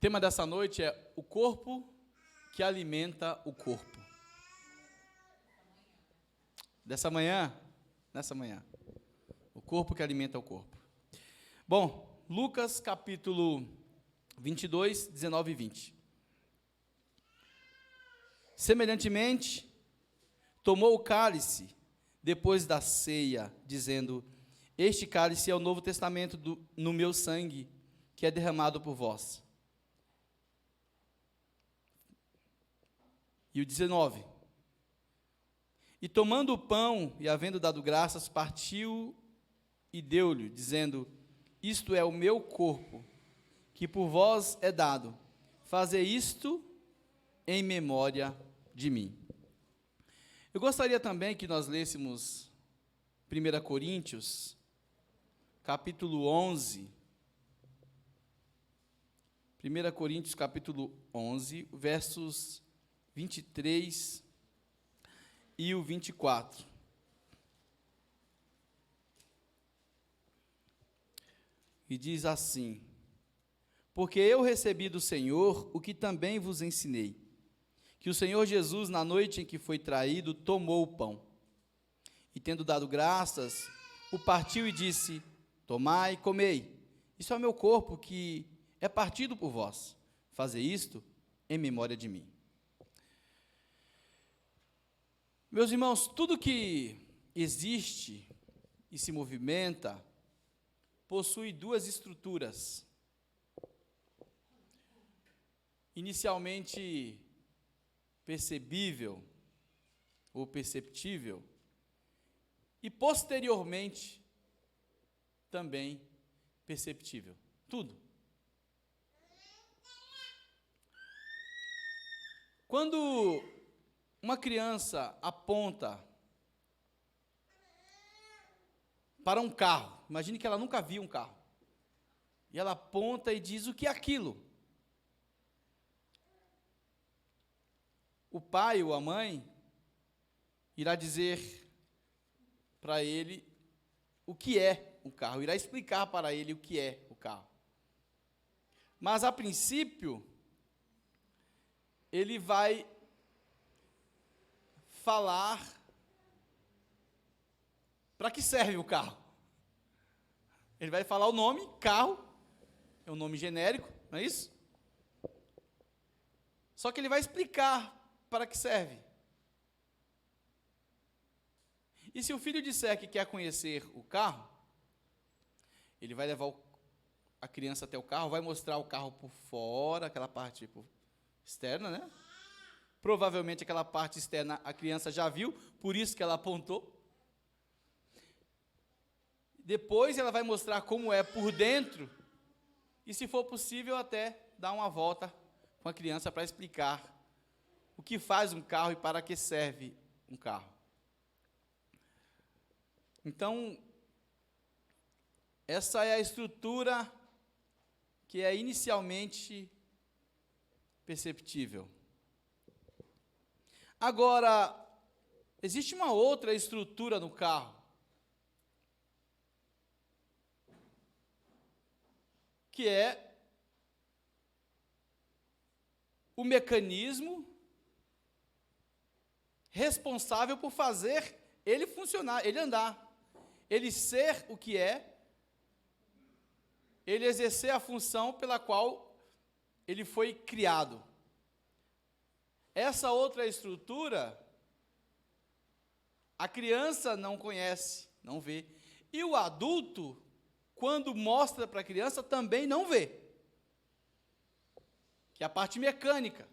tema dessa noite é o corpo que alimenta o corpo. Nessa manhã, o corpo que alimenta o corpo. Bom, Lucas capítulo 22, 19 e 20. Semelhantemente, tomou o cálice depois da ceia, dizendo: este cálice é o novo testamento no meu sangue, que é derramado por vós. E o 19. E tomando o pão, e havendo dado graças, partiu e deu-lhe, dizendo: isto é o meu corpo, que por vós é dado. Fazei isto em memória de mim. Eu gostaria também que nós lêssemos 1 Coríntios, capítulo 11. 1 Coríntios, capítulo 11, versos 23 e o 24. E diz assim: porque eu recebi do Senhor o que também vos ensinei, que o Senhor Jesus, na noite em que foi traído, tomou o pão, e tendo dado graças, o partiu e disse: tomai e comei, isso é o meu corpo que é partido por vós, fazei isto em memória de mim. Meus irmãos, tudo que existe e se movimenta possui duas estruturas. Inicialmente percebível ou perceptível, e posteriormente também perceptível. Tudo. Quando uma criança aponta para um carro, imagine que ela nunca viu um carro, e ela aponta e diz: o que é aquilo? O pai ou a mãe irá dizer para ele o que é o carro, irá explicar para ele o que é o carro. Mas, a princípio, ele vai falar para que serve o carro. Ele vai falar o nome, carro, é um nome genérico, não é isso? Só que ele vai explicar para que serve. E se o filho disser que quer conhecer o carro, ele vai levar a criança até o carro, vai mostrar o carro por fora, aquela parte externa, né? Provavelmente aquela parte externa a criança já viu, por isso que ela apontou. Depois ela vai mostrar como é por dentro, e se for possível até dar uma volta com a criança para explicar o que faz um carro e para que serve um carro. Então, essa é a estrutura que é inicialmente perceptível. Agora, existe uma outra estrutura no carro, que é o mecanismo responsável por fazer ele funcionar, ele andar, ele ser o que é, ele exercer a função pela qual ele foi criado. Essa outra estrutura, a criança não conhece, não vê. E o adulto, quando mostra para a criança, também não vê. Que é a parte mecânica.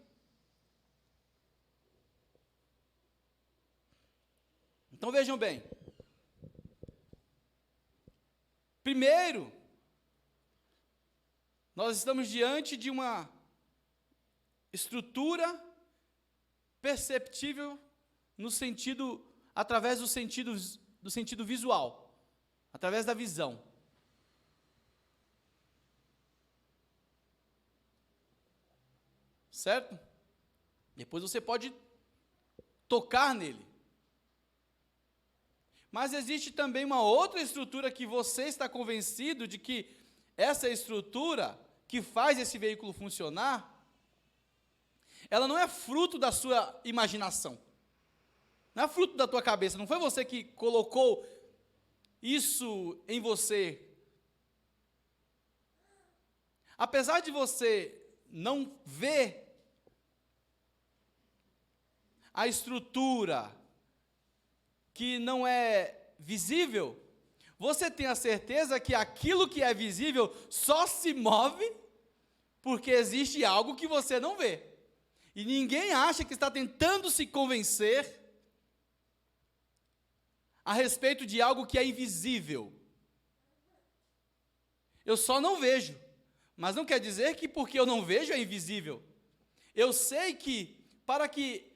Então vejam bem. Primeiro, nós estamos diante de uma estrutura perceptível no sentido, através do sentido visual, através da visão. Certo? Depois você pode tocar nele. Mas existe também uma outra estrutura que você está convencido de que essa estrutura que faz esse veículo funcionar, ela não é fruto da sua imaginação. Não é fruto da tua cabeça. Não foi você que colocou isso em você. Apesar de você não ver a estrutura que não é visível, você tem a certeza que aquilo que é visível só se move porque existe algo que você não vê. E ninguém acha que está tentando se convencer a respeito de algo que é invisível. Eu só não vejo, mas não quer dizer que porque eu não vejo é invisível. Eu sei que para que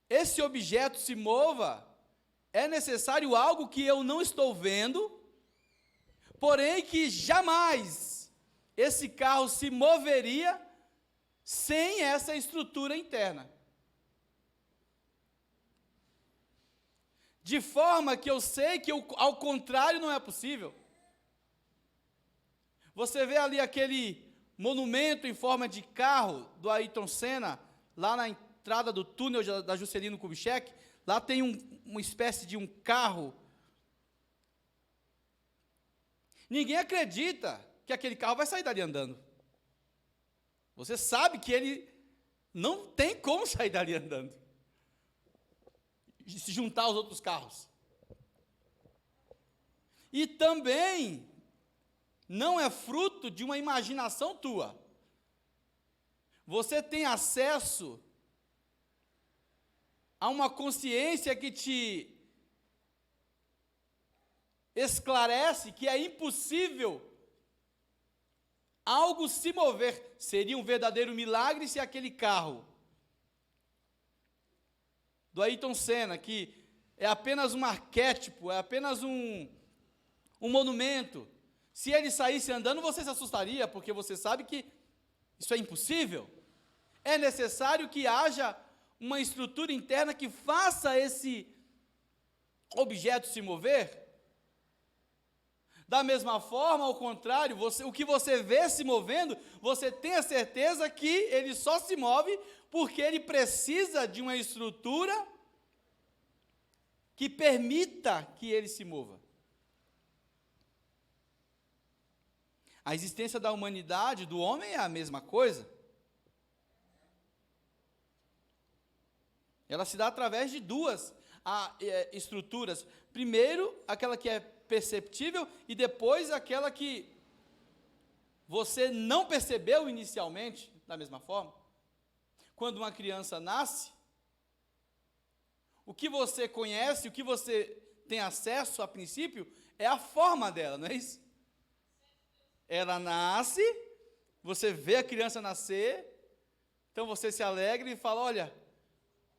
esse objeto se mova, é necessário algo que eu não estou vendo, porém que jamais esse carro se moveria sem essa estrutura interna. De forma que eu sei que ao contrário não é possível. Você vê ali aquele monumento em forma de carro do Ayrton Senna, lá na entrada do túnel da Juscelino Kubitschek, lá tem uma espécie de um carro. Ninguém acredita que aquele carro vai sair dali andando. Você sabe que ele não tem como sair dali andando, se juntar aos outros carros. E também não é fruto de uma imaginação tua. Você tem acesso a uma consciência que te esclarece que é impossível algo se mover. Seria um verdadeiro milagre se aquele carro do Ayrton Senna, que é apenas um arquétipo, é apenas um monumento, se ele saísse andando, você se assustaria, porque você sabe que isso é impossível. É necessário que haja uma estrutura interna que faça esse objeto se mover. Da mesma forma, ao contrário, o que você vê se movendo, você tem a certeza que ele só se move porque ele precisa de uma estrutura que permita que ele se mova. A existência da humanidade, do homem, é a mesma coisa. Ela se dá através de duas estruturas. Primeiro, aquela que é perceptível, e depois aquela que você não percebeu inicialmente, da mesma forma. Quando uma criança nasce, o que você conhece, o que você tem acesso a princípio, é a forma dela, não é isso? Ela nasce, você vê a criança nascer, então você se alegra e fala, olha,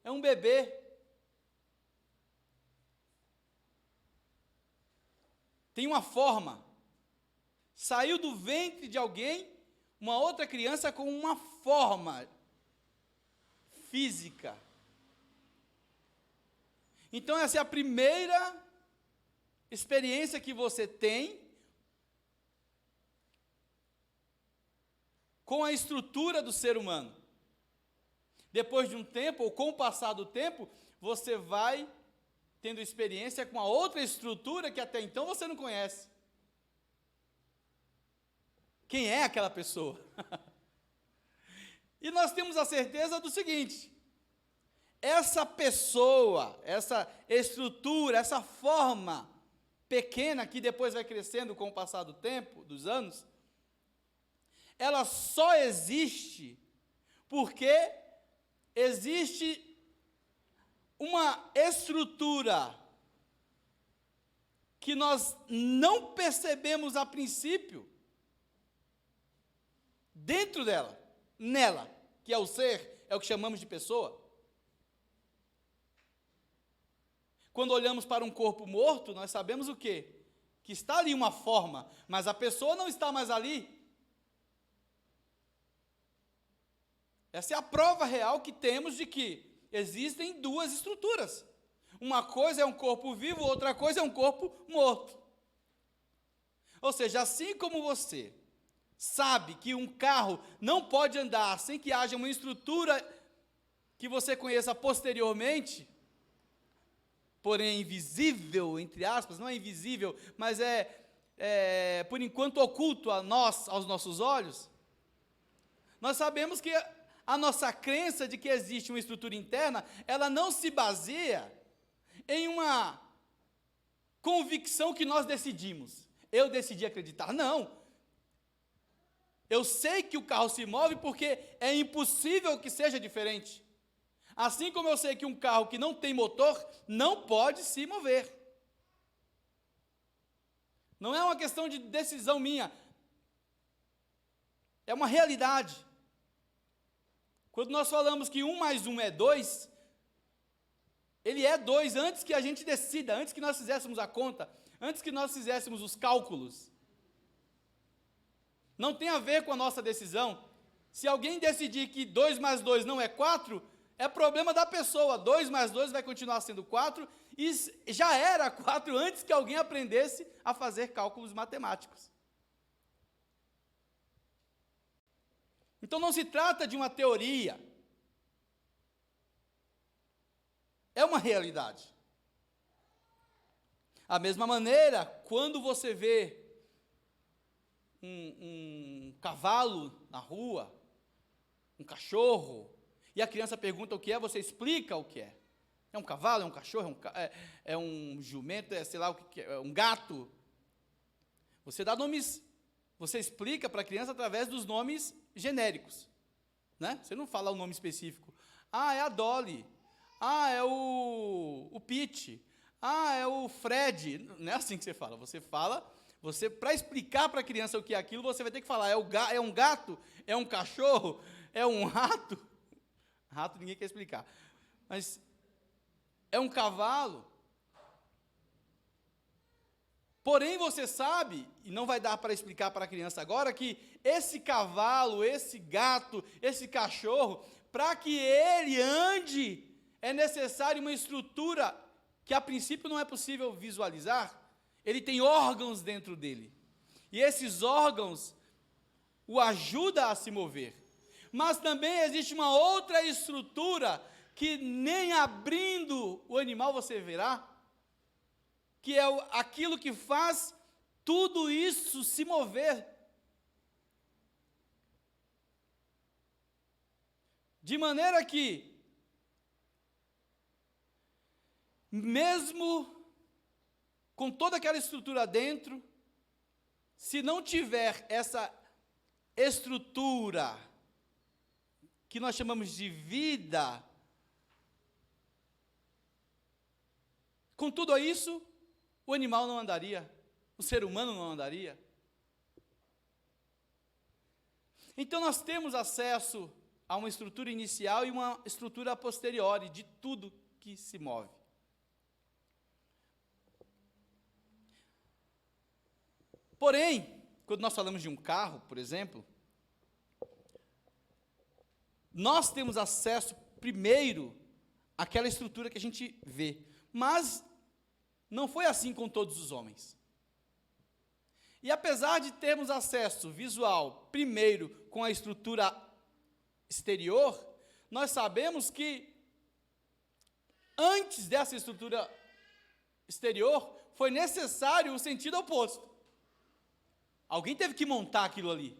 é um bebê. Tem uma forma. Saiu do ventre de alguém, uma outra criança com uma forma física. Então essa é a primeira experiência que você tem com a estrutura do ser humano. Depois de um tempo, ou com o passar do tempo, você vai tendo experiência com a outra estrutura que até então você não conhece. Quem é aquela pessoa? E nós temos a certeza do seguinte: essa pessoa, essa estrutura, essa forma pequena que depois vai crescendo com o passar do tempo, dos anos, ela só existe porque existe uma estrutura que nós não percebemos a princípio dentro dela, nela, que é o ser, é o que chamamos de pessoa. Quando olhamos para um corpo morto, nós sabemos o quê? Que está ali uma forma, mas a pessoa não está mais ali. Essa é a prova real que temos de que existem duas estruturas. Uma coisa é um corpo vivo, outra coisa é um corpo morto. Ou seja, assim como você sabe que um carro não pode andar sem que haja uma estrutura que você conheça posteriormente, porém invisível, entre aspas, não é invisível, mas por enquanto oculto a nós, aos nossos olhos, nós sabemos que a nossa crença de que existe uma estrutura interna, ela não se baseia em uma convicção que nós decidimos. Eu decidi acreditar. Não. Eu sei que o carro se move porque é impossível que seja diferente. Assim como eu sei que um carro que não tem motor não pode se mover. Não é uma questão de decisão minha. É uma realidade. Quando nós falamos que 1 mais 1 é 2, ele é 2 antes que a gente decida, antes que nós fizéssemos a conta, antes que nós fizéssemos os cálculos. Não tem a ver com a nossa decisão. Se alguém decidir que 2 mais 2 não é 4, é problema da pessoa. 2 mais 2 vai continuar sendo 4, e já era 4 antes que alguém aprendesse a fazer cálculos matemáticos. Então não se trata de uma teoria. É uma realidade. Da mesma maneira, quando você vê um cavalo na rua, um cachorro, e a criança pergunta o que é, você explica o que é. É um cavalo, é um cachorro, é um jumento, sei lá o que é, um gato. Você dá nomes, você explica para a criança através dos nomes genéricos, né? Você não fala o nome específico. Ah, é a Dolly. Ah, é o Pete. Ah, é o Fred. Não é assim que você fala. Você para explicar para a criança o que é aquilo, você vai ter que falar, é um gato, é um cachorro, é um rato. Rato ninguém quer explicar. Mas é um cavalo. Porém, você sabe, e não vai dar para explicar para a criança agora, que esse cavalo, esse gato, esse cachorro, para que ele ande, é necessário uma estrutura que a princípio não é possível visualizar. Ele tem órgãos dentro dele. E esses órgãos o ajudam a se mover. Mas também existe uma outra estrutura que nem abrindo o animal você verá, que é aquilo que faz tudo isso se mover. De maneira que, mesmo com toda aquela estrutura dentro, se não tiver essa estrutura, que nós chamamos de vida, com tudo isso, o animal não andaria, o ser humano não andaria. Então nós temos acesso a uma estrutura inicial e uma estrutura posterior de tudo que se move. Porém, quando nós falamos de um carro, por exemplo, nós temos acesso primeiro àquela estrutura que a gente vê, mas não foi assim com todos os homens. E apesar de termos acesso visual primeiro com a estrutura exterior, nós sabemos que antes dessa estrutura exterior foi necessário o sentido oposto. Alguém teve que montar aquilo ali.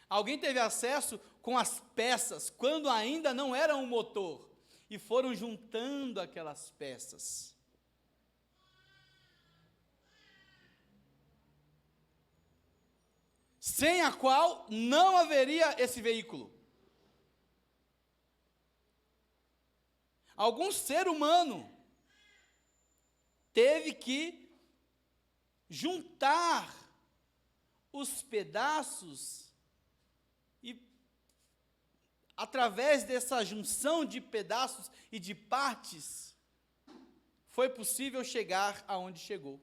Alguém teve acesso com as peças, quando ainda não era um motor, e foram juntando aquelas peças. Sem a qual não haveria esse veículo. Algum ser humano teve que juntar os pedaços e, através dessa junção de pedaços e de partes, foi possível chegar aonde chegou.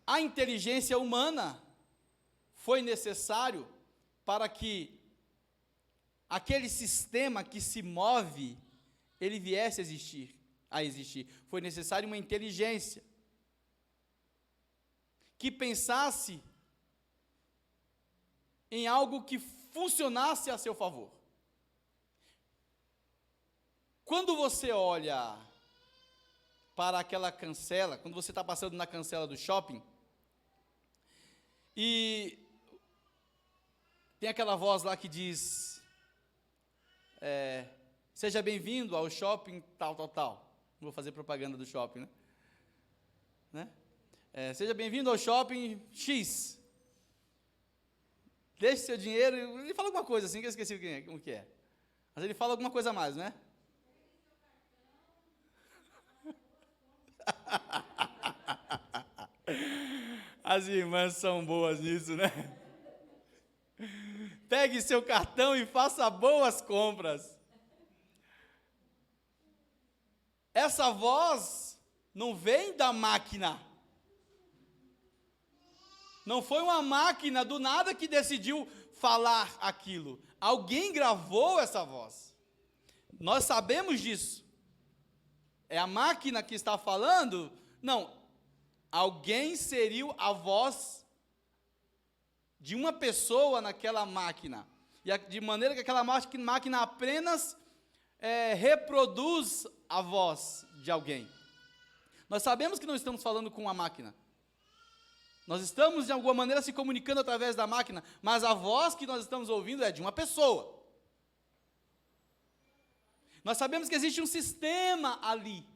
A inteligência humana foi necessário para que aquele sistema que se move, ele viesse a existir. Foi necessário uma inteligência. que pensasse em algo que funcionasse a seu favor. Quando você olha para aquela cancela, quando você está passando na cancela do shopping, e tem aquela voz lá que diz, seja bem-vindo ao shopping tal, tal, tal. Não vou fazer propaganda do shopping, né? Seja bem-vindo ao shopping X. Deixe seu dinheiro. Ele fala alguma coisa assim, que eu esqueci como que é. Mas ele fala alguma coisa a mais, né? As irmãs são boas nisso, né? Pegue seu cartão e faça boas compras. Essa voz não vem da máquina. Não foi uma máquina do nada que decidiu falar aquilo. Alguém gravou essa voz. Nós sabemos disso. É a máquina que está falando? Não. Alguém inseriu a voz de uma pessoa naquela máquina. E de maneira que aquela máquina apenas reproduz a voz de alguém. Nós sabemos que não estamos falando com uma máquina. Nós estamos, de alguma maneira, se comunicando através da máquina, mas a voz que nós estamos ouvindo é de uma pessoa. Nós sabemos que existe um sistema ali.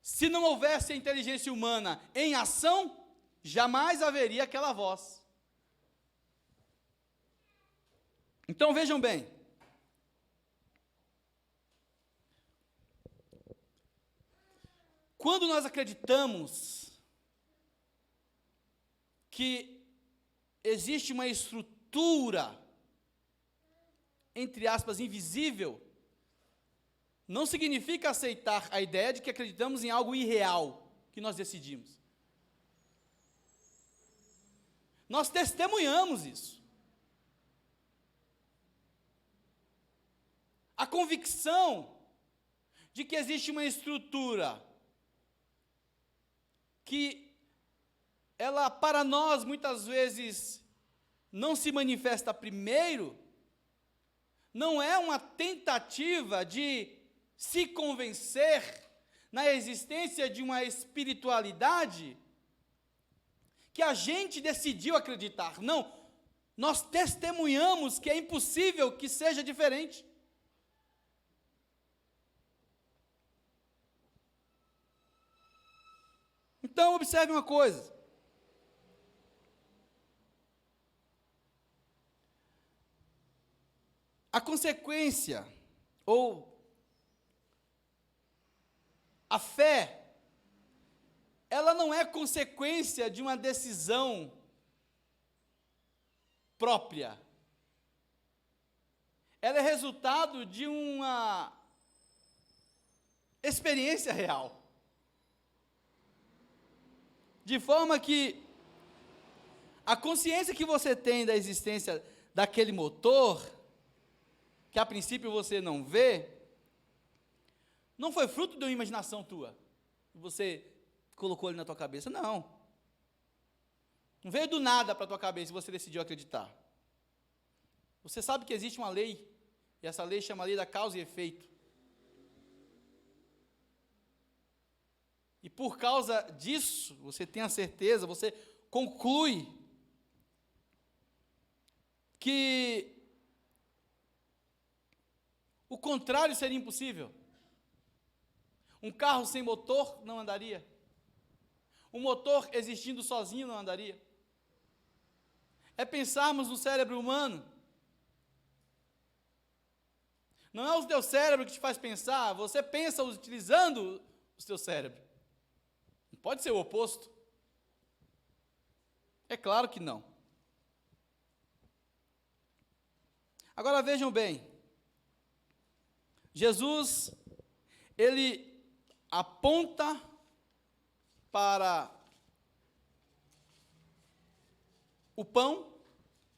Se não houvesse a inteligência humana em ação, jamais haveria aquela voz. Então vejam bem. Quando nós acreditamos que existe uma estrutura, entre aspas, invisível, não significa aceitar a ideia de que acreditamos em algo irreal, que nós decidimos. Nós testemunhamos isso. A convicção de que existe uma estrutura que ela, para nós, muitas vezes, não se manifesta primeiro, não é uma tentativa de se convencer na existência de uma espiritualidade que a gente decidiu acreditar. Não, nós testemunhamos que é impossível que seja diferente. Então, observe uma coisa. A consequência, ou a fé, ela não é consequência de uma decisão própria. Ela é resultado de uma experiência real. De forma que a consciência que você tem da existência daquele motor, que a princípio você não vê, não foi fruto de uma imaginação tua, que você colocou ali na tua cabeça, não. Não veio do nada para a tua cabeça e você decidiu acreditar. Você sabe que existe uma lei, e essa lei chama a lei da causa e efeito. E por causa disso, você tem a certeza, você conclui que o contrário seria impossível. Um carro sem motor não andaria. Um motor existindo sozinho não andaria. É pensarmos no cérebro humano. Não é o teu cérebro que te faz pensar, você pensa utilizando o seu cérebro. Não pode ser o oposto. É claro que não. Agora vejam bem. Jesus, ele aponta para o pão,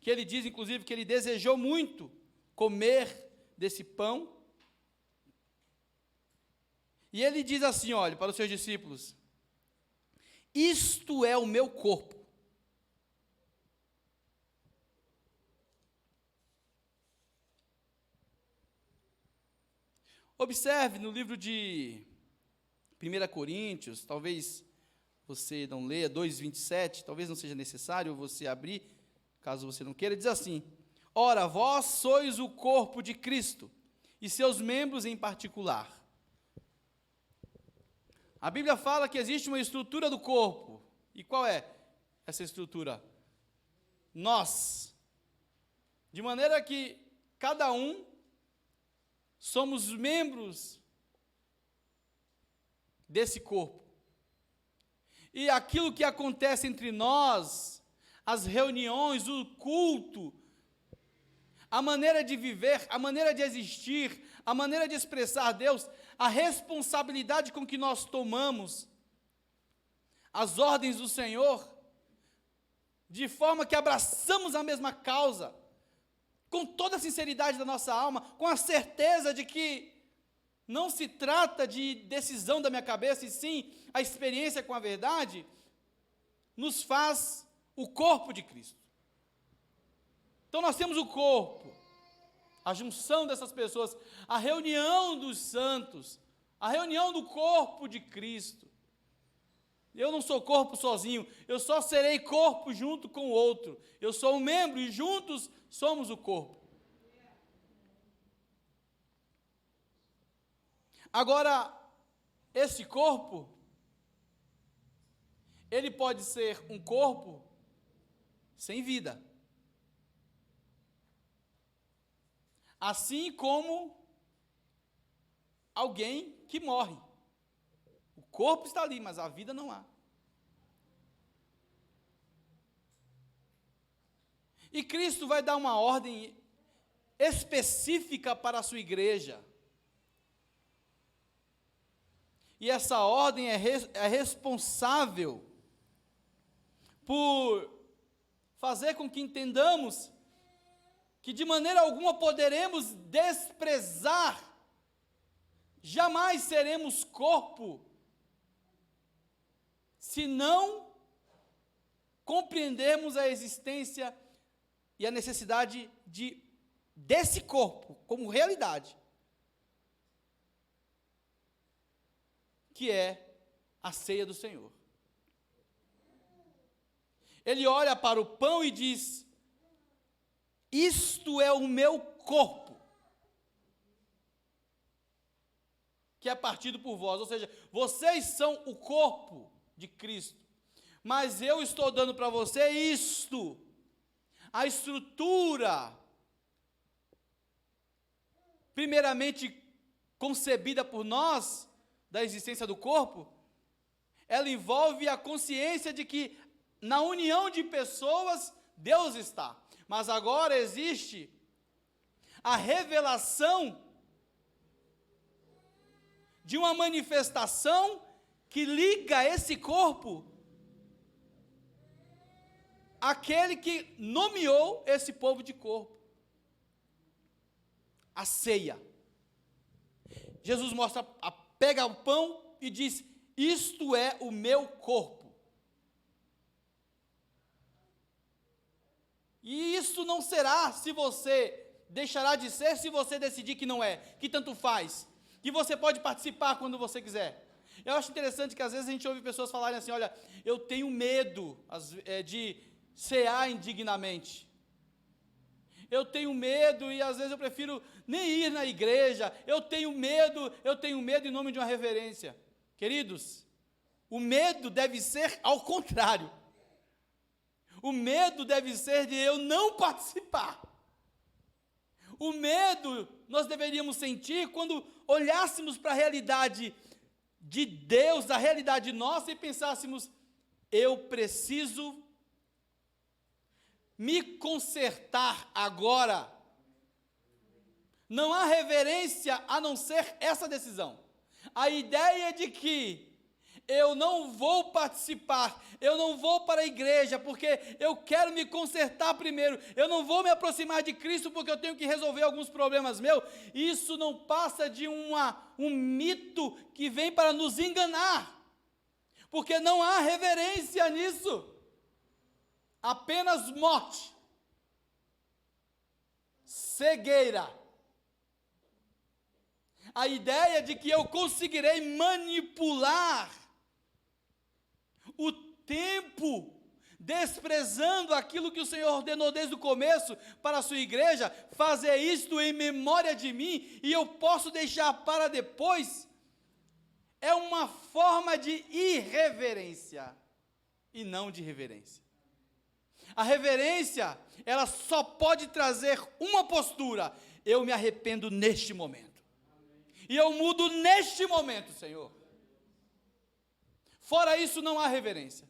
que ele diz, inclusive, que ele desejou muito comer desse pão. E ele diz assim, olha, para os seus discípulos: isto é o meu corpo. Observe no livro de 1 Coríntios, talvez você não leia, 2:27, talvez não seja necessário você abrir, caso você não queira, diz assim: ora, vós sois o corpo de Cristo, e seus membros em particular. A Bíblia fala que existe uma estrutura do corpo. E qual é essa estrutura? Nós. De maneira que cada um somos membros desse corpo. E aquilo que acontece entre nós, as reuniões, o culto, a maneira de viver, a maneira de existir, a maneira de expressar a Deus, a responsabilidade com que nós tomamos as ordens do Senhor, de forma que abraçamos a mesma causa, com toda a sinceridade da nossa alma, com a certeza de que não se trata de decisão da minha cabeça, e sim a experiência com a verdade, nos faz o corpo de Cristo. Então nós temos o corpo, a junção dessas pessoas, a reunião dos santos, a reunião do corpo de Cristo. Eu não sou corpo sozinho, eu só serei corpo junto com o outro. Eu sou um membro e juntos somos o corpo. Agora, esse corpo, ele pode ser um corpo sem vida. Assim como alguém que morre. O corpo está ali, mas a vida não há. E Cristo vai dar uma ordem específica para a sua igreja. E essa ordem é responsável por fazer com que entendamos que de maneira alguma poderemos desprezar, jamais seremos corpo, se não compreendermos a existência e a necessidade desse corpo como realidade, que é a ceia do Senhor. Ele olha para o pão e diz: isto é o meu corpo, que é partido por vós. Ou seja, vocês são o corpo de Cristo, mas eu estou dando para você isto, a estrutura, primeiramente concebida por nós, da existência do corpo. Ela envolve a consciência de que na união de pessoas Deus está. Mas agora existe a revelação de uma manifestação que liga esse corpo àquele que nomeou esse povo de corpo. A ceia. Jesus pega o pão e diz: isto é o meu corpo. E isso não será se você deixará de ser, se você decidir que não é, que tanto faz, que você pode participar quando você quiser. Eu acho interessante que às vezes a gente ouve pessoas falarem assim: olha, eu tenho medo de cear indignamente. Eu tenho medo e às vezes eu prefiro nem ir na igreja. Eu tenho medo em nome de uma reverência. Queridos, o medo deve ser ao contrário. O medo deve ser de eu não participar. O medo nós deveríamos sentir quando olhássemos para a realidade de Deus, da realidade nossa, e pensássemos: eu preciso me consertar agora. Não há reverência a não ser essa decisão. A ideia de que eu não vou participar, eu não vou para a igreja, porque eu quero me consertar primeiro, eu não vou me aproximar de Cristo, porque eu tenho que resolver alguns problemas meus, isso não passa de um mito que vem para nos enganar, porque não há reverência nisso, apenas morte, cegueira, a ideia de que eu conseguirei manipular o tempo, desprezando aquilo que o Senhor ordenou desde o começo para a sua igreja, fazer isto em memória de mim, e eu posso deixar para depois, é uma forma de irreverência, e não de reverência. A reverência, ela só pode trazer uma postura: eu me arrependo neste momento, e eu mudo neste momento, Senhor. Fora isso, não há reverência.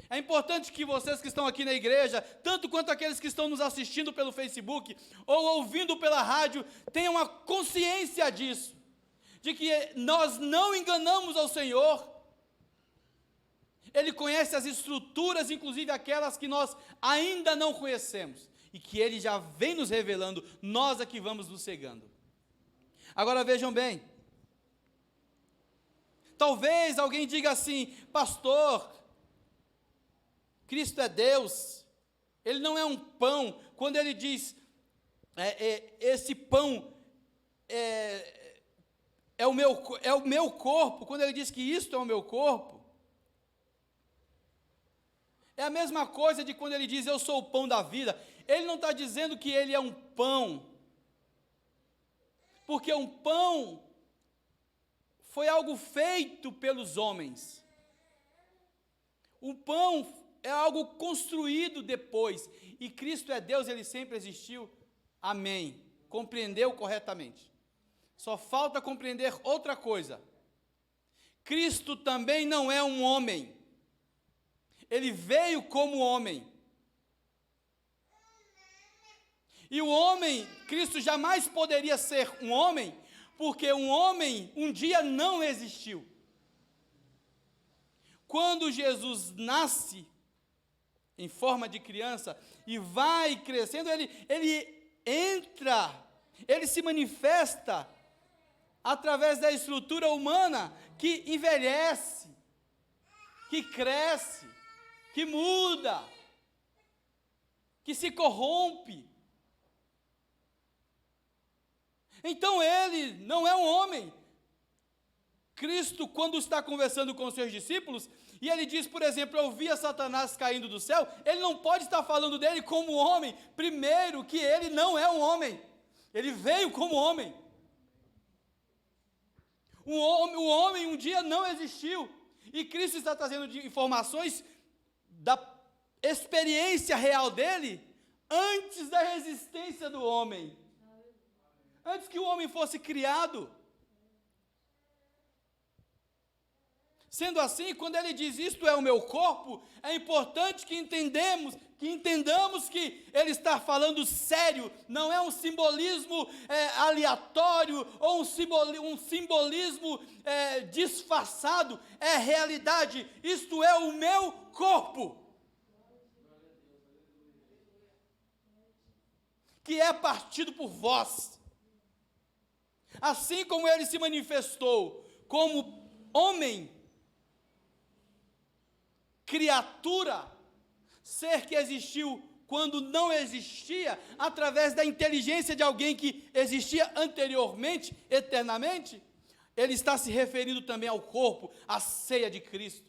É importante que vocês que estão aqui na igreja, tanto quanto aqueles que estão nos assistindo pelo Facebook, ou ouvindo pela rádio, tenham a consciência disso, de que nós não enganamos ao Senhor. Ele conhece as estruturas, inclusive aquelas que nós ainda não conhecemos, e que Ele já vem nos revelando, nós é que vamos nos cegando. Agora vejam bem, talvez alguém diga assim: pastor, Cristo é Deus, Ele não é um pão. Quando Ele diz, esse pão é o meu corpo, quando Ele diz que isto é o meu corpo, é a mesma coisa de quando Ele diz, eu sou o pão da vida. Ele não está dizendo que Ele é um pão, porque um pão foi algo feito pelos homens. O pão é algo construído depois, e Cristo é Deus, Ele sempre existiu, amém, compreendeu corretamente. Só falta compreender outra coisa: Cristo também não é um homem, Ele veio como homem, e o homem, Cristo jamais poderia ser um homem, porque um homem um dia não existiu. Quando Jesus nasce em forma de criança e vai crescendo, ele entra, ele se manifesta através da estrutura humana que envelhece, que cresce, que muda, que se corrompe. Então ele não é um homem. Cristo, quando está conversando com os seus discípulos, e ele diz, por exemplo, eu via Satanás caindo do céu, ele não pode estar falando dele como homem. Primeiro, que ele não é um homem, ele veio como homem. O homem um dia não existiu, e Cristo está trazendo informações da experiência real dele, antes da existência do homem, antes que o homem fosse criado. Sendo assim, quando ele diz, isto é o meu corpo, é importante que entendamos que ele está falando sério, não é um simbolismo aleatório, ou um simbolismo disfarçado, é realidade, isto é o meu corpo, que é partido por vós. Assim como ele se manifestou como homem, criatura, ser que existiu quando não existia, através da inteligência de alguém que existia anteriormente, eternamente, ele está se referindo também ao corpo, à ceia de Cristo,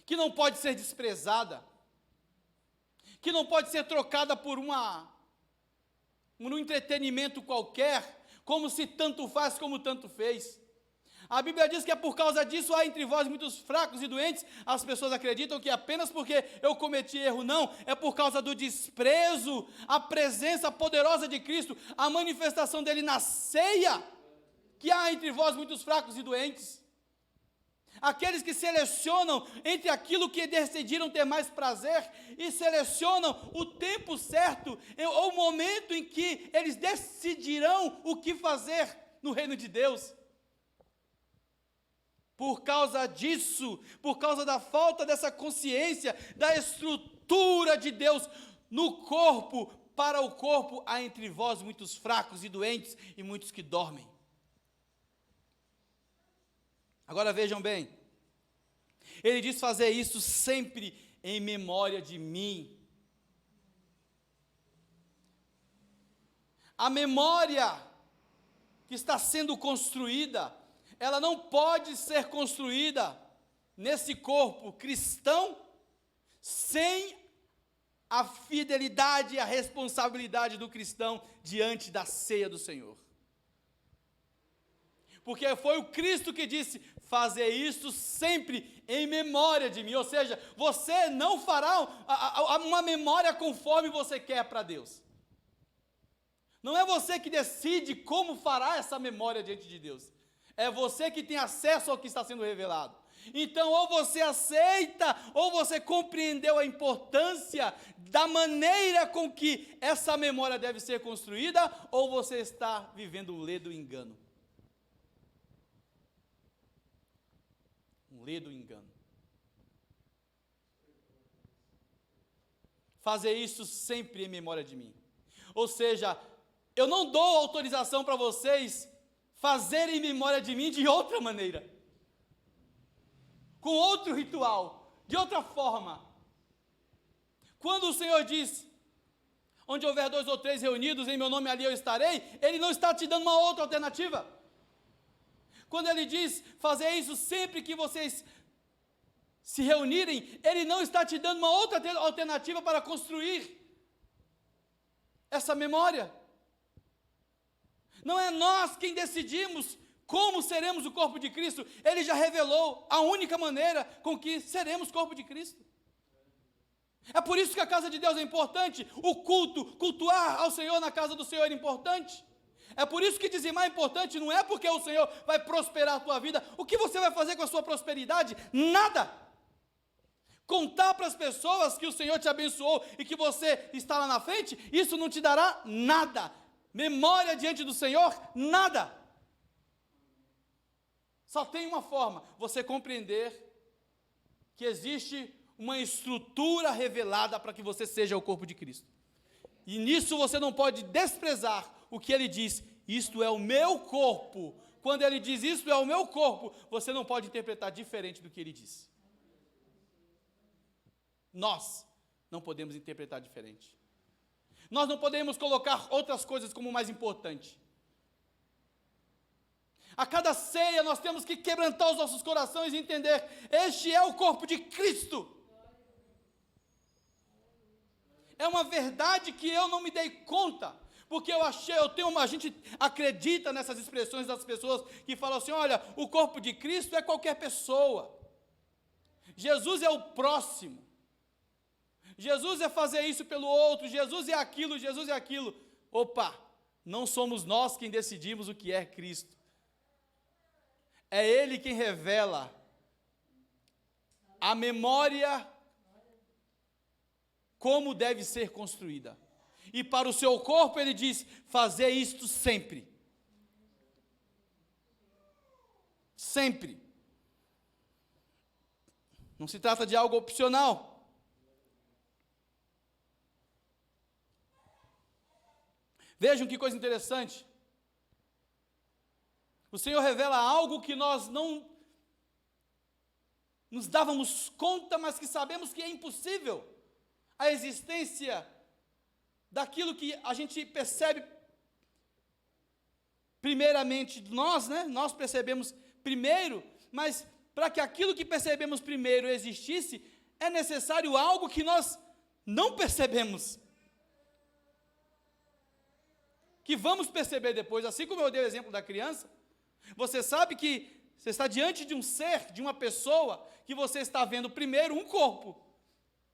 que não pode ser desprezada, que não pode ser trocada por um entretenimento qualquer, como se tanto faz como tanto fez. A Bíblia diz que é por causa disso há entre vós muitos fracos e doentes. As pessoas acreditam que apenas porque eu cometi erro. Não, é por causa do desprezo, a presença poderosa de Cristo, a manifestação dele na ceia, que há entre vós muitos fracos e doentes. Aqueles que selecionam entre aquilo que decidiram ter mais prazer e selecionam o tempo certo, ou o momento em que eles decidirão o que fazer no reino de Deus. Por causa disso, por causa da falta dessa consciência, da estrutura de Deus no corpo, para o corpo, há entre vós muitos fracos e doentes e muitos que dormem. Agora vejam bem, ele diz fazer isso sempre em memória de mim. A memória que está sendo construída, ela não pode ser construída nesse corpo cristão sem a fidelidade e a responsabilidade do cristão diante da ceia do Senhor. Porque foi o Cristo que disse, fazer isso sempre em memória de mim, ou seja, você não fará uma memória conforme você quer para Deus. Não é você que decide como fará essa memória diante de Deus. É você que tem acesso ao que está sendo revelado. Então, ou você aceita, ou você compreendeu a importância da maneira com que essa memória deve ser construída, ou você está vivendo um ledo engano. Um ledo engano. Fazer isso sempre em memória de mim. Ou seja, eu não dou autorização para vocês fazerem memória de mim de outra maneira, com outro ritual, de outra forma. Quando o Senhor diz, onde houver 2 ou 3 reunidos, em meu nome ali eu estarei, Ele não está te dando uma outra alternativa. Quando Ele diz, fazer isso sempre que vocês se reunirem, Ele não está te dando uma outra alternativa para construir essa memória. Não é nós quem decidimos como seremos o corpo de Cristo. Ele já revelou a única maneira com que seremos corpo de Cristo. É por isso que a casa de Deus é importante. O culto, cultuar ao Senhor na casa do Senhor é importante. É por isso que dizimar é importante. Não é porque o Senhor vai prosperar a tua vida. O que você vai fazer com a sua prosperidade? Nada. Contar para as pessoas que o Senhor te abençoou e que você está lá na frente, isso não te dará nada. Memória diante do Senhor, nada. Só tem uma forma, você compreender que existe uma estrutura revelada para que você seja o corpo de Cristo. E nisso você não pode desprezar o que Ele diz, isto é o meu corpo. Quando Ele diz isto é o meu corpo, você não pode interpretar diferente do que Ele diz. Nós não podemos interpretar diferente. Nós não podemos colocar outras coisas como mais importante. A cada ceia nós temos que quebrantar os nossos corações e entender, este é o corpo de Cristo. É uma verdade que eu não me dei conta, porque a gente acredita nessas expressões das pessoas que falam assim, olha, o corpo de Cristo é qualquer pessoa. Jesus é o próximo. Jesus é fazer isso pelo outro, Jesus é aquilo, Jesus é aquilo. Opa, não somos nós quem decidimos o que é Cristo. É Ele quem revela a memória como deve ser construída. E para o seu corpo Ele diz, fazer isto sempre. Sempre. Não se trata de algo opcional. Vejam que coisa interessante. O Senhor revela algo que nós não nos dávamos conta, mas que sabemos que é impossível. A existência daquilo que a gente percebe primeiramente nós, né? Nós percebemos primeiro, mas para que aquilo que percebemos primeiro existisse, é necessário algo que nós não percebemos. Que vamos perceber depois, assim como eu dei o exemplo da criança, você sabe que você está diante de um ser, de uma pessoa, que você está vendo primeiro um corpo,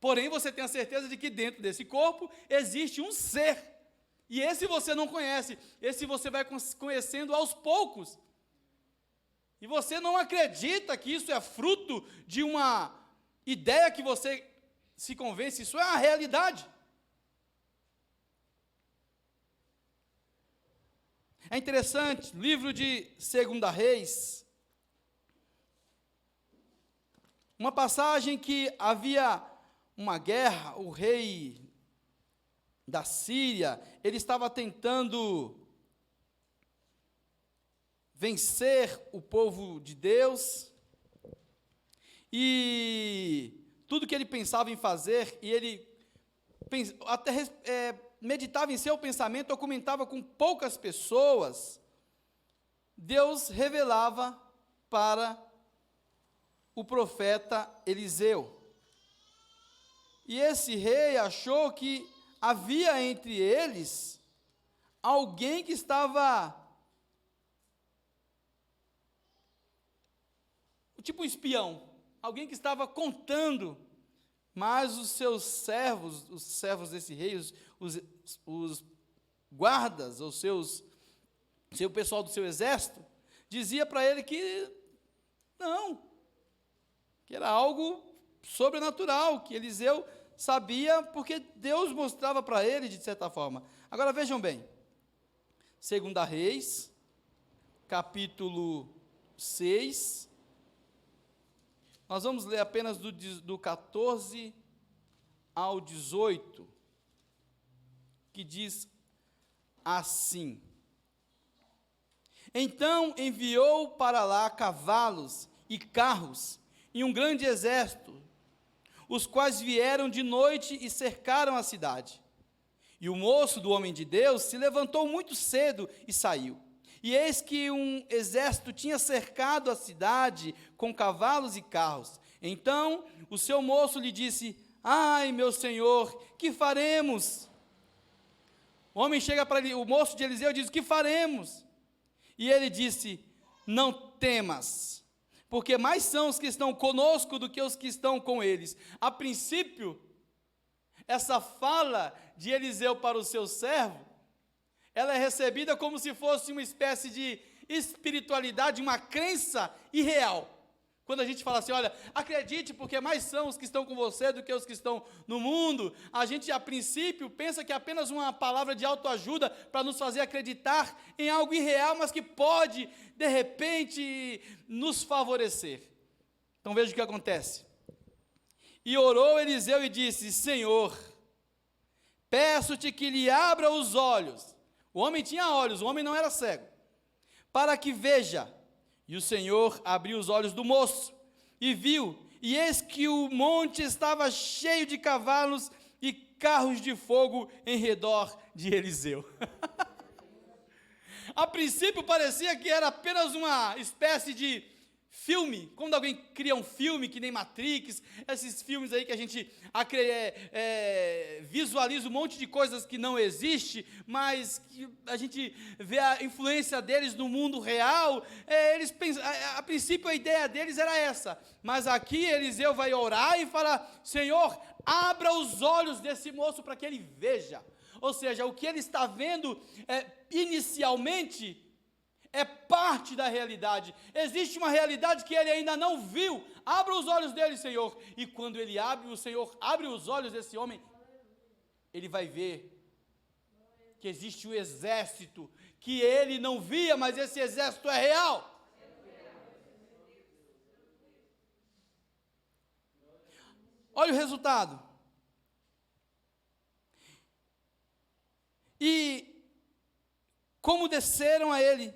porém você tem a certeza de que dentro desse corpo existe um ser, e esse você não conhece, esse você vai conhecendo aos poucos, e você não acredita que isso é fruto de uma ideia que você se convence, isso é a realidade. É interessante, livro de 2 Reis, uma passagem que havia uma guerra, o rei da Síria, ele estava tentando vencer o povo de Deus, e tudo que ele pensava em fazer, e ele até meditava em seu pensamento, ou comentava com poucas pessoas, Deus revelava para o profeta Eliseu. E esse rei achou que havia entre eles alguém que estava, tipo um espião, alguém que estava contando, mas os seus servos, os servos desse rei, os guardas, seu pessoal do seu exército, dizia para ele que não, que era algo sobrenatural, que Eliseu sabia, porque Deus mostrava para ele, de certa forma. Agora vejam bem, 2 Reis, capítulo 6, nós vamos ler apenas do 14 ao 18, que diz assim: Então enviou para lá cavalos e carros, e um grande exército, os quais vieram de noite e cercaram a cidade. E o moço do homem de Deus se levantou muito cedo e saiu. E eis que um exército tinha cercado a cidade com cavalos e carros. Então o seu moço lhe disse: Ai, meu senhor, que faremos? O homem chega para ele, o moço de Eliseu diz: Que faremos? E ele disse: Não temas, porque mais são os que estão conosco do que os que estão com eles. A princípio, essa fala de Eliseu para o seu servo, ela é recebida como se fosse uma espécie de espiritualidade, uma crença irreal. Quando a gente fala assim, olha, acredite, porque mais são os que estão com você do que os que estão no mundo, a gente, a princípio, pensa que é apenas uma palavra de autoajuda para nos fazer acreditar em algo irreal, mas que pode, de repente, nos favorecer. Então veja o que acontece. E orou Eliseu e disse: Senhor, peço-te que lhe abra os olhos. O homem tinha olhos, o homem não era cego, para que veja. E o Senhor abriu os olhos do moço, e viu, e eis que o monte estava cheio de cavalos e carros de fogo em redor de Eliseu. A princípio parecia que era apenas uma espécie de filme, quando alguém cria um filme, que nem Matrix, esses filmes aí que a gente visualiza um monte de coisas que não existe, mas que a gente vê a influência deles no mundo real. Eles pensam, a princípio a ideia deles era essa, mas aqui Eliseu vai orar e falar: Senhor, abra os olhos desse moço para que ele veja. Ou seja, o que ele está vendo inicialmente é parte da realidade. Existe uma realidade que ele ainda não viu. Abra os olhos dele, Senhor. E quando ele abre, o Senhor abre os olhos desse homem, ele vai ver que existe um exército que ele não via, mas esse exército é real. Olha o resultado. E como desceram a ele,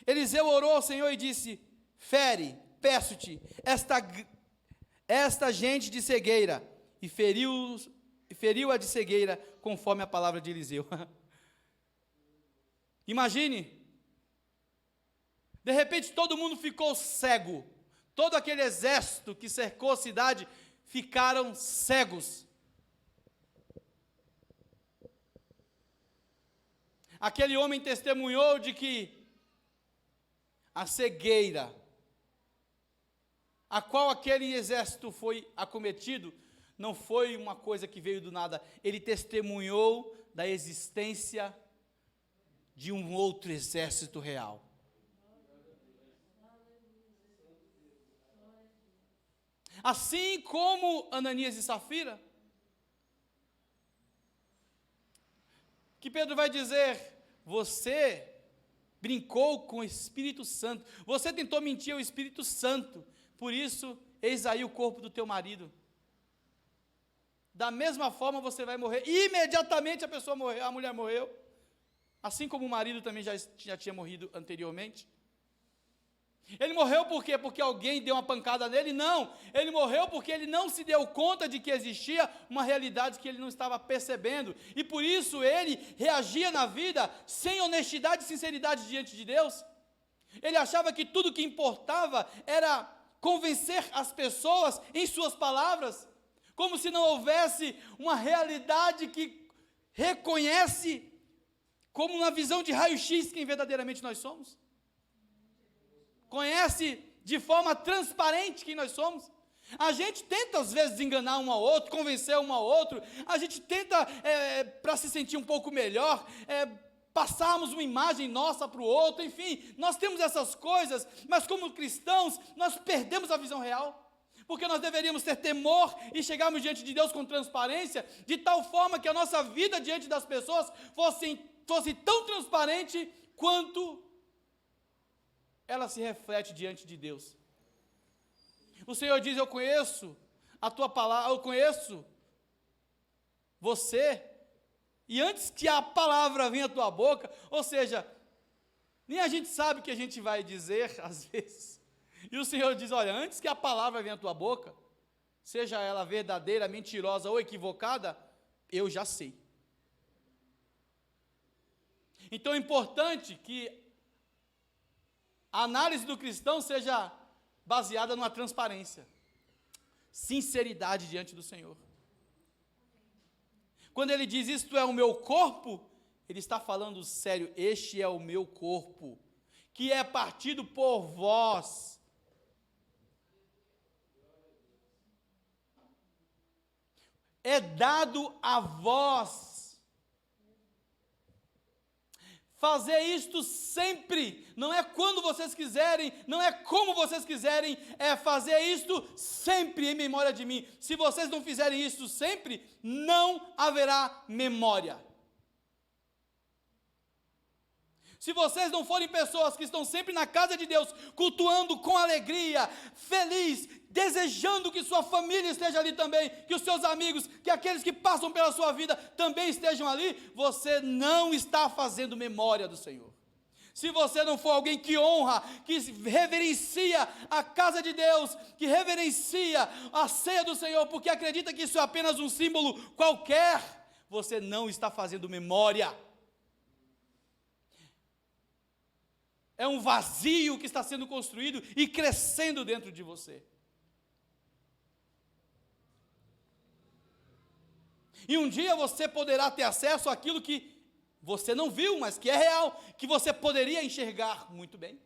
Eliseu orou ao Senhor e disse: Fere, peço-te, esta gente de cegueira. E feriu-a de cegueira, conforme a palavra de Eliseu. Imagine, de repente todo mundo ficou cego. Todo aquele exército que cercou a cidade ficaram cegos. Aquele homem testemunhou de que a cegueira, a qual aquele exército foi acometido, não foi uma coisa que veio do nada. Ele testemunhou da existência de um outro exército real. Assim como Ananias e Safira, que Pedro vai dizer: você brincou com o Espírito Santo. Você tentou mentir ao Espírito Santo. Por isso, eis aí o corpo do teu marido. Da mesma forma você vai morrer. Imediatamente a pessoa morreu, a mulher morreu. Assim como o marido também já tinha morrido anteriormente. Ele morreu por quê? Porque alguém deu uma pancada nele? Não. Ele morreu porque ele não se deu conta de que existia uma realidade que ele não estava percebendo. E por isso ele reagia na vida sem honestidade e sinceridade diante de Deus. Ele achava que tudo que importava era convencer as pessoas em suas palavras, como se não houvesse uma realidade que reconhece como uma visão de raio-x quem verdadeiramente nós somos. Conhece de forma transparente quem nós somos. A gente tenta às vezes enganar um ao outro, convencer um ao outro, a gente tenta, para se sentir um pouco melhor, passarmos uma imagem nossa para o outro, enfim, nós temos essas coisas, mas como cristãos, nós perdemos a visão real, porque nós deveríamos ter temor e chegarmos diante de Deus com transparência, de tal forma que a nossa vida diante das pessoas fosse tão transparente quanto ela se reflete diante de Deus. O Senhor diz: eu conheço a tua palavra, eu conheço você, e antes que a palavra venha à tua boca, ou seja, nem a gente sabe o que a gente vai dizer, às vezes, e o Senhor diz: olha, antes que a palavra venha à tua boca, seja ela verdadeira, mentirosa ou equivocada, eu já sei. Então é importante que a análise do cristão seja baseada numa transparência, sinceridade diante do Senhor. Quando ele diz: isto é o meu corpo, ele está falando sério. Este é o meu corpo, que é partido por vós. É dado a vós. Fazer isto sempre, não é quando vocês quiserem, não é como vocês quiserem, é fazer isto sempre em memória de mim. Se vocês não fizerem isto sempre, não haverá memória. Se vocês não forem pessoas que estão sempre na casa de Deus, cultuando com alegria, feliz, desejando que sua família esteja ali também, que os seus amigos, que aqueles que passam pela sua vida também estejam ali, você não está fazendo memória do Senhor. Se você não for alguém que honra, que reverencia a casa de Deus, que reverencia a ceia do Senhor, porque acredita que isso é apenas um símbolo qualquer, você não está fazendo memória. É um vazio que está sendo construído e crescendo dentro de você. E um dia você poderá ter acesso àquilo que você não viu, mas que é real, que você poderia enxergar muito bem.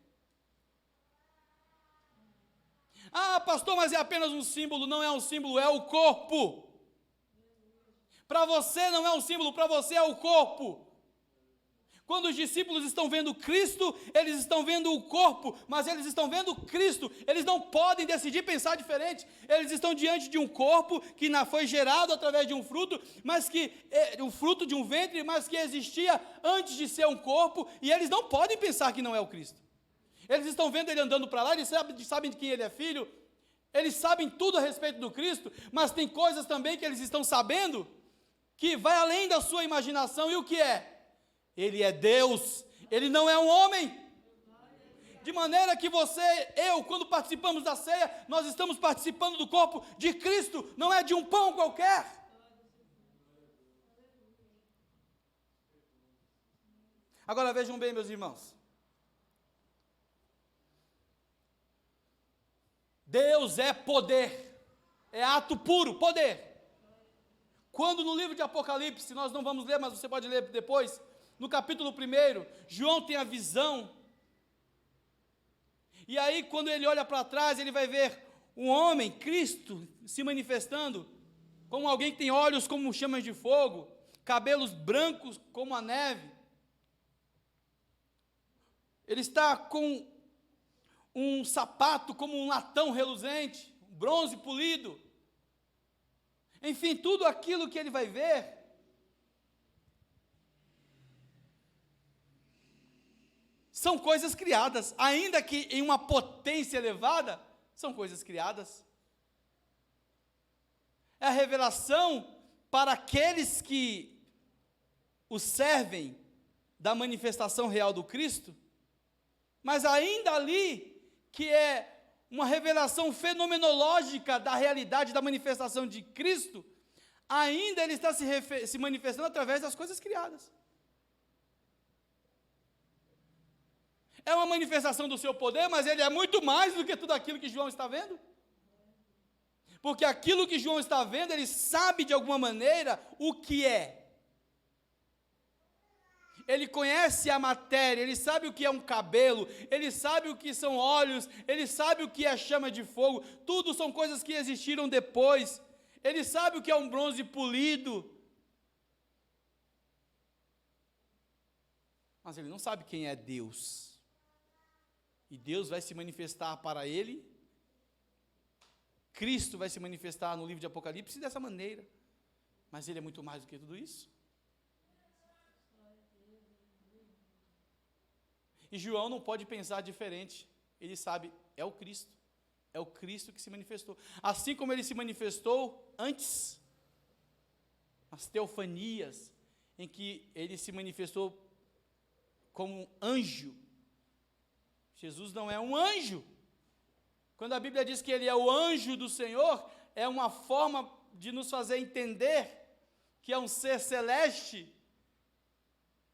Ah, pastor, mas é apenas um símbolo. Não é um símbolo, é o corpo. Para você não é um símbolo, para você é o corpo. Quando os discípulos estão vendo Cristo, eles estão vendo o corpo, mas eles estão vendo Cristo. Eles não podem decidir pensar diferente. Eles estão diante de um corpo que foi gerado através de um fruto, mas que o fruto de um ventre, mas que existia antes de ser um corpo, e eles não podem pensar que não é o Cristo. Eles estão vendo ele andando para lá, eles sabem de quem ele é filho, eles sabem tudo a respeito do Cristo, mas tem coisas também que eles estão sabendo que vai além da sua imaginação. E o que é? Ele é Deus, Ele não é um homem. De maneira que quando participamos da ceia, nós estamos participando do corpo de Cristo, não é de um pão qualquer. Agora vejam bem, meus irmãos. Deus é poder, é ato puro, poder. Quando no livro de Apocalipse, nós não vamos ler, mas você pode ler depois, no capítulo 1, João tem a visão, e aí quando ele olha para trás, ele vai ver um homem, Cristo, se manifestando, como alguém que tem olhos como chamas de fogo, cabelos brancos como a neve, ele está com um sapato como um latão reluzente, bronze polido, enfim, tudo aquilo que ele vai ver, são coisas criadas, ainda que em uma potência elevada, são coisas criadas. É a revelação para aqueles que o servem da manifestação real do Cristo, mas ainda ali, que é uma revelação fenomenológica da realidade da manifestação de Cristo, ainda ele está se manifestando através das coisas criadas. É uma manifestação do seu poder, mas ele é muito mais do que tudo aquilo que João está vendo. Porque aquilo que João está vendo, ele sabe de alguma maneira o que é. Ele conhece a matéria, ele sabe o que é um cabelo, ele sabe o que são olhos, ele sabe o que é chama de fogo, tudo são coisas que existiram depois. Ele sabe o que é um bronze polido. Mas ele não sabe quem é Deus. E Deus vai se manifestar para ele. Cristo vai se manifestar no livro de Apocalipse dessa maneira. Mas ele é muito mais do que tudo isso. E João não pode pensar diferente. Ele sabe, é o Cristo. É o Cristo que se manifestou. Assim como ele se manifestou antes, as teofanias, em que ele se manifestou como um anjo. Jesus não é um anjo. Quando a Bíblia diz que ele é o anjo do Senhor, é uma forma de nos fazer entender que é um ser celeste,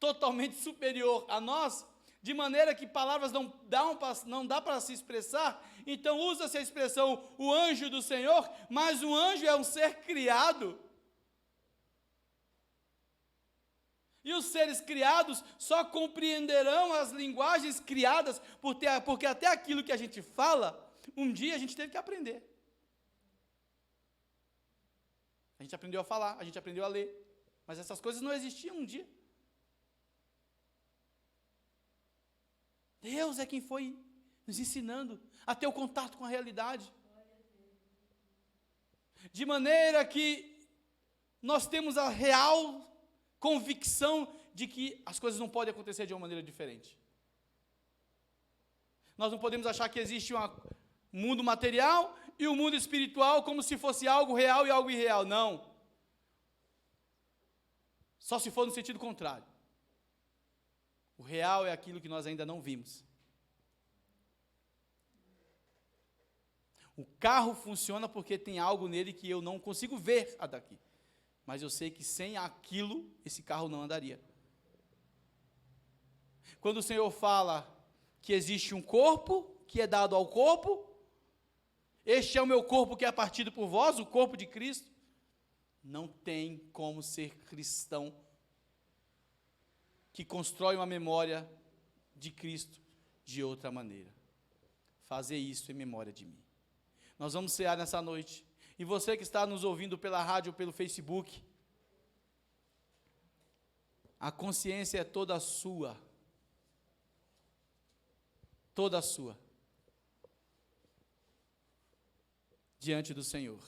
totalmente superior a nós, de maneira que palavras não dá para se expressar. Então usa-se a expressão o anjo do Senhor, mas o anjo é um ser criado. E os seres criados só compreenderão as linguagens criadas, porque até aquilo que a gente fala, um dia a gente teve que aprender. A gente aprendeu a falar, a gente aprendeu a ler, mas essas coisas não existiam um dia. Deus é quem foi nos ensinando a ter o contato com a realidade. De maneira que nós temos a real convicção de que as coisas não podem acontecer de uma maneira diferente. Nós não podemos achar que existe um mundo material e um mundo espiritual como se fosse algo real e algo irreal. Não. Só se for no sentido contrário. O real é aquilo que nós ainda não vimos. O carro funciona porque tem algo nele que eu não consigo ver daqui. Mas eu sei que sem aquilo, esse carro não andaria. Quando o Senhor fala que existe um corpo, que é dado ao corpo, este é o meu corpo que é partido por vós, o corpo de Cristo, não tem como ser cristão que constrói uma memória de Cristo de outra maneira. Fazer isso em memória de mim. Nós vamos cear nessa noite. E você que está nos ouvindo pela rádio ou pelo Facebook, a consciência é toda sua. Toda sua. Diante do Senhor.